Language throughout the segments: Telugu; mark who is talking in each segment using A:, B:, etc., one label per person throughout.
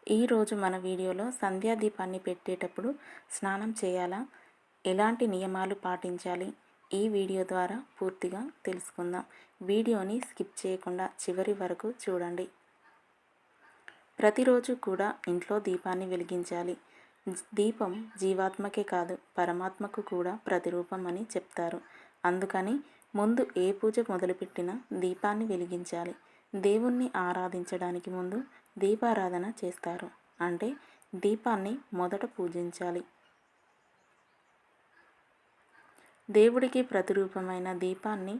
A: ఈరోజు మన వీడియోలో సంధ్యా దీపాన్ని పెట్టేటప్పుడు స్నానం చేయాలా, ఎలాంటి నియమాలు పాటించాలి, ఈ వీడియో ద్వారా పూర్తిగా తెలుసుకుందాం. వీడియోని స్కిప్ చేయకుండా చివరి వరకు చూడండి. ప్రతిరోజు కూడా ఇంట్లో దీపాన్ని వెలిగించాలి. దీపం జీవాత్మకే కాదు, పరమాత్మకు కూడా ప్రతిరూపం అని చెప్తారు. అందుకని ముందు ఏ పూజ మొదలుపెట్టినా దీపాన్ని వెలిగించాలి. దేవుణ్ణి ఆరాధించడానికి ముందు దీపారాధన చేస్తారు. అంటే దీపాన్ని మొదట పూజించాలి. దేవుడికి ప్రతిరూపమైన దీపాన్ని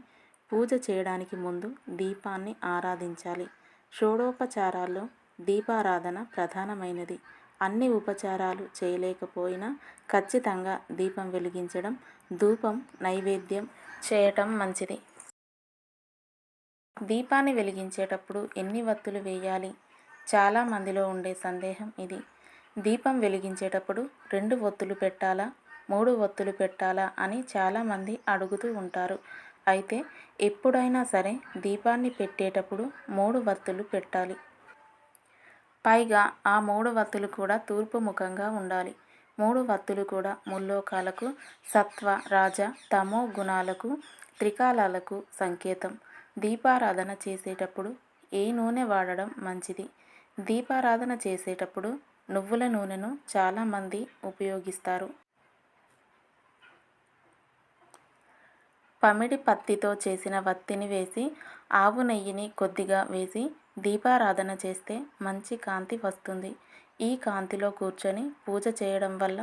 A: పూజ చేయడానికి ముందు దీపాన్ని ఆరాధించాలి. షోడోపచారాల్లో దీపారాధన ప్రధానమైనది. అన్ని ఉపచారాలు చేయలేకపోయినా ఖచ్చితంగా దీపం వెలిగించడం, ధూపం నైవేద్యం చేయటం మంచిది. దీపాన్ని వెలిగించేటప్పుడు ఎన్ని వత్తులు వేయాలి? చాలామందిలో ఉండే సందేహం ఇది. దీపం వెలిగించేటప్పుడు 2 ఒత్తులు పెట్టాలా, 3 ఒత్తులు పెట్టాలా అని చాలామంది అడుగుతూ ఉంటారు. అయితే ఎప్పుడైనా సరే దీపాన్ని పెట్టేటప్పుడు 3 వత్తులు పెట్టాలి. పైగా ఆ 3 వత్తులు కూడా తూర్పు ముఖంగా ఉండాలి. 3 వత్తులు కూడా ముల్లోకాలకు, సత్వ, రాజ, తమో గుణాలకు, త్రికాలాలకు సంకేతం. దీపారాధన చేసేటప్పుడు ఏ నూనె వాడడం మంచిది? దీపారాధన చేసేటప్పుడు నువ్వుల నూనెను చాలామంది ఉపయోగిస్తారు. పమిడి పత్తితో చేసిన వత్తిని వేసి ఆవు నెయ్యిని కొద్దిగా వేసి దీపారాధన చేస్తే మంచి కాంతి వస్తుంది. ఈ కాంతిలో కూర్చొని పూజ చేయడం వల్ల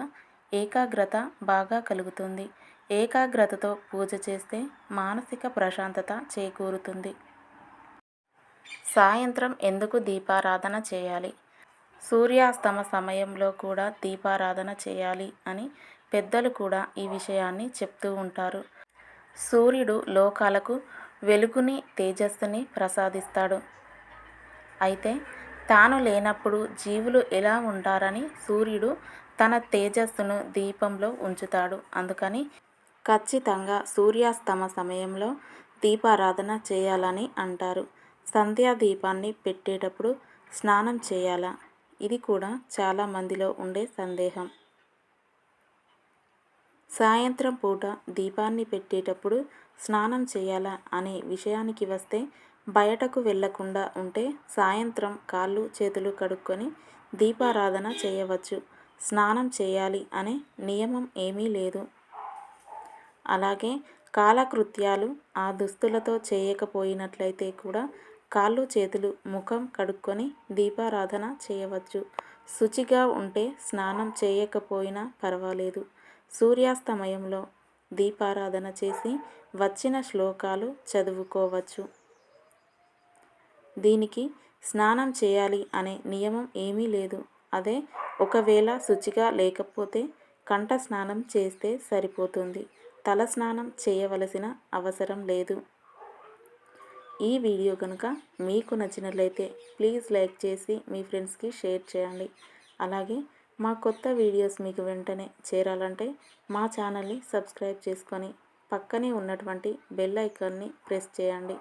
A: ఏకాగ్రత బాగా కలుగుతుంది. ఏకాగ్రతతో పూజ చేస్తే మానసిక ప్రశాంతత చేకూరుతుంది. సాయంత్రం ఎందుకు దీపారాధన చేయాలి? సూర్యాస్తమ సమయంలో కూడా దీపారాధన చేయాలి అని పెద్దలు కూడా ఈ విషయాన్ని చెప్తూ ఉంటారు. సూర్యుడు లోకాలకు వెలుగుని, తేజస్సుని ప్రసాదిస్తాడు. అయితే తాను లేనప్పుడు జీవులు ఎలా ఉంటారని సూర్యుడు తన తేజస్సును దీపంలో ఉంచుతాడు. అందుకని ఖచ్చితంగా సూర్యాస్తమ సమయంలో దీపారాధన చేయాలని అంటారు. సంధ్యా దీపాన్ని పెట్టేటప్పుడు స్నానం చేయాలా? ఇది కూడా చాలామందిలో ఉండే సందేహం. సాయంత్రం పూట దీపాన్ని పెట్టేటప్పుడు స్నానం చేయాలా అనే విషయానికి వస్తే, బయటకు వెళ్లకుండా ఉంటే సాయంత్రం కాళ్ళు చేతులు కడుక్కొని దీపారాధన చేయవచ్చు. స్నానం చేయాలి అనే నియమం ఏమీ లేదు. అలాగే కాలకృత్యాలు ఆ దుస్తులతో చేయకపోయినట్లయితే కూడా కాళ్ళు చేతులు ముఖం కడుక్కొని దీపారాధన చేయవచ్చు. శుచిగా ఉంటే స్నానం చేయకపోయినా పర్వాలేదు. సూర్యాస్తమయంలో దీపారాధన చేసి వచ్చిన శ్లోకాలు చదువుకోవచ్చు. దీనికి స్నానం చేయాలి అనే నియమం ఏమీ లేదు. అదే ఒకవేళ శుచిగా లేకపోతే కంఠ స్నానం చేస్తే సరిపోతుంది. తల స్నానం చేయవలసిన అవసరం లేదు. ఈ వీడియో కనుక మీకు నచ్చినట్లయితే ప్లీజ్ లైక్ చేసి మీ ఫ్రెండ్స్కి షేర్ చేయండి. అలాగే మా కొత్త వీడియోస్ మీకు వెంటనే చేరాలంటే మా ఛానల్ని సబ్స్క్రైబ్ చేసుకొని పక్కనే ఉన్నటువంటి బెల్ ఐకాన్ని ప్రెస్ చేయండి.